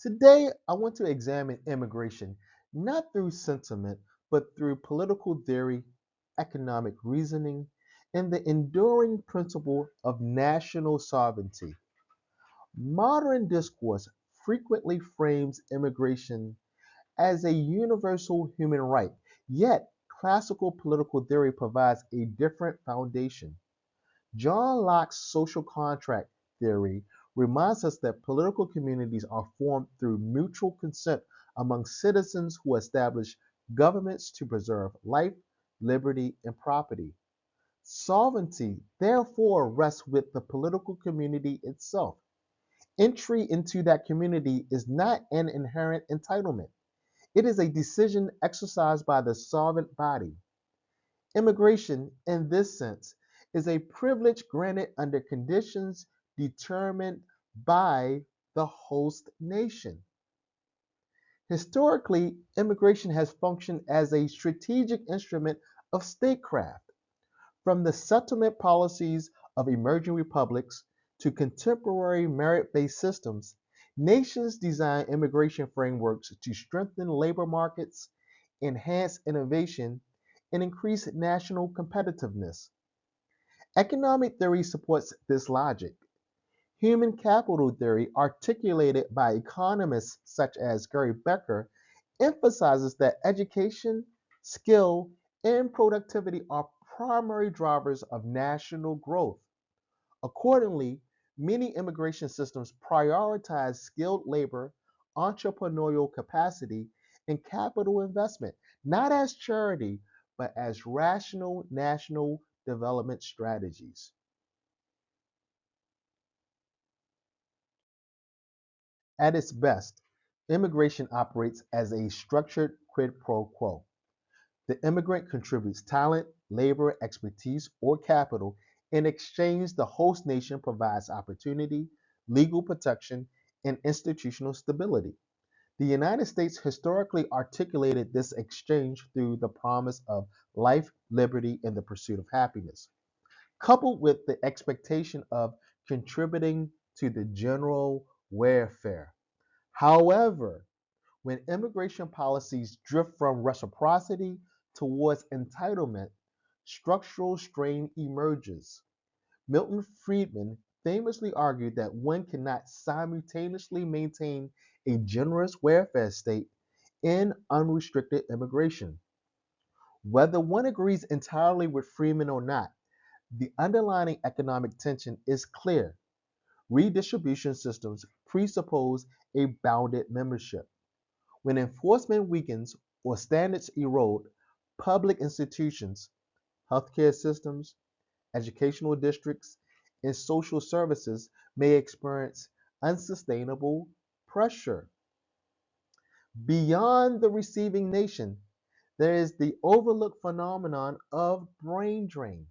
Today, I want to examine immigration not through sentiment, but through political theory, economic reasoning, and the enduring principle of national sovereignty. Modern discourse frequently frames immigration as a universal human right, yet, classical political theory provides a different foundation. John Locke's social contract theory reminds us that political communities are formed through mutual consent among citizens who establish governments to preserve life, liberty, and property. Sovereignty, therefore, rests with the political community itself. Entry into that community is not an inherent entitlement. It is a decision exercised by the sovereign body. Immigration, in this sense, is a privilege granted under conditions determined by the host nation. Historically, immigration has functioned as a strategic instrument of statecraft. From the settlement policies of emerging republics to contemporary merit-based systems, nations design immigration frameworks to strengthen labor markets, enhance innovation, and increase national competitiveness. Economic theory supports this logic. Human capital theory, articulated by economists such as Gary Becker, emphasizes that education, skill, and productivity are primary drivers of national growth. Accordingly, many immigration systems prioritize skilled labor, entrepreneurial capacity, and capital investment, not as charity, but as rational national development strategies. At its best, immigration operates as a structured quid pro quo. The immigrant contributes talent, labor, expertise, or capital. In exchange, the host nation provides opportunity, legal protection, and institutional stability. The United States historically articulated this exchange through the promise of life, liberty, and the pursuit of happiness, coupled with the expectation of contributing to the general welfare. However, when immigration policies drift from reciprocity towards entitlement, structural strain emerges. Milton Friedman famously argued that one cannot simultaneously maintain a generous welfare state and unrestricted immigration. Whether one agrees entirely with Friedman or not, the underlying economic tension is clear. Redistribution systems presuppose a bounded membership. When enforcement weakens or standards erode, public institutions, healthcare systems, educational districts, and social services may experience unsustainable pressure. Beyond the receiving nation, there is the overlooked phenomenon of brain drain.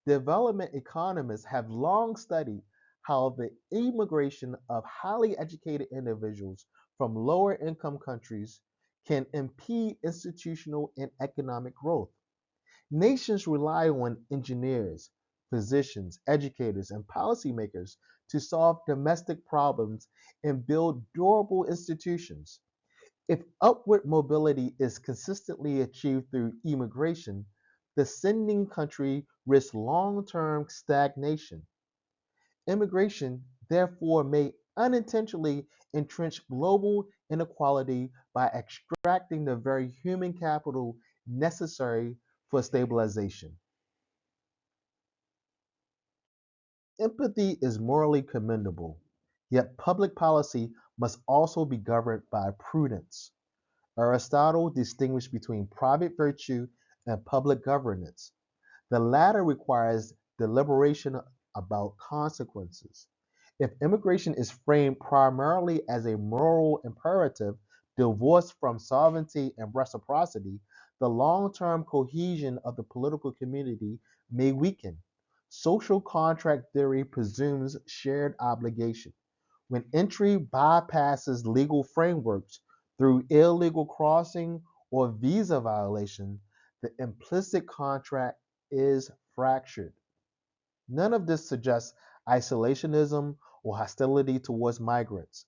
Development economists have long studied how the immigration of highly educated individuals from lower income countries can impede institutional and economic growth. Nations rely on engineers, physicians, educators, and policymakers to solve domestic problems and build durable institutions. If upward mobility is consistently achieved through immigration, the sending country risks long-term stagnation. Immigration, therefore, may unintentionally entrench global inequality by extracting the very human capital necessary for stabilization. Empathy is morally commendable, yet public policy must also be governed by prudence. Aristotle distinguished between private virtue and public governance. The latter requires deliberation about consequences. If immigration is framed primarily as a moral imperative divorced from sovereignty and reciprocity, the long term cohesion of the political community may weaken. Social contract theory presumes shared obligation. When entry bypasses legal frameworks through illegal crossing or visa violation, the implicit contract is fractured. None of this suggests isolationism or hostility towards migrants.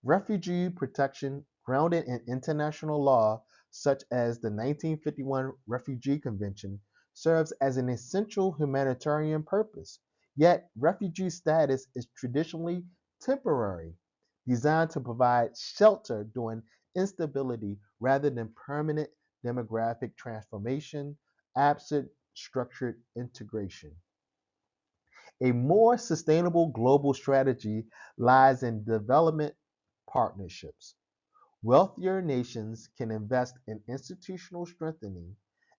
Refugee protection grounded in international law, such as the 1951 Refugee Convention, serves as an essential humanitarian purpose. Yet, refugee status is traditionally temporary, designed to provide shelter during instability rather than permanent demographic transformation, absent structured integration. A more sustainable global strategy lies in development partnerships. Wealthier nations can invest in institutional strengthening,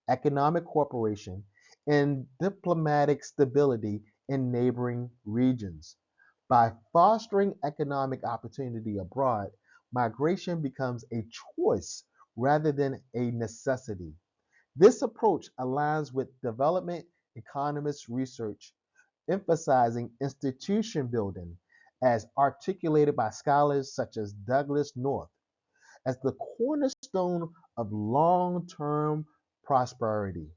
economic cooperation, and diplomatic stability in neighboring regions. By fostering economic opportunity abroad, migration becomes a choice rather than a necessity. This approach aligns with development economists research emphasizing institution building as articulated by scholars such as Douglas North as the cornerstone of long-term prosperity.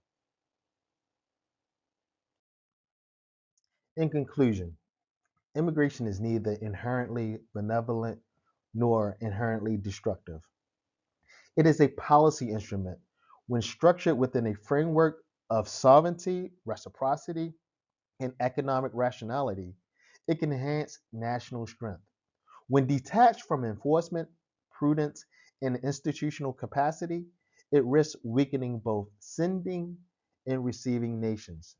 In conclusion, immigration is neither inherently benevolent nor inherently destructive. It is a policy instrument when structured within a framework of sovereignty, reciprocity, and economic rationality. It can enhance national strength. When detached from enforcement, prudence, and institutional capacity, it risks weakening both sending and receiving nations.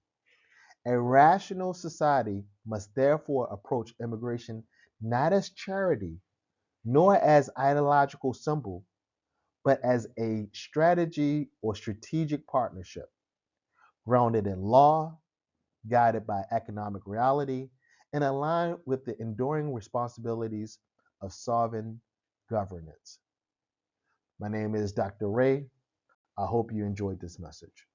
A rational society must therefore approach immigration not as charity, nor as ideological symbol, but as a strategy or strategic partnership grounded in law, guided by economic reality, and aligned with the enduring responsibilities of sovereign governance. My name is Dr. Ray. I hope you enjoyed this message.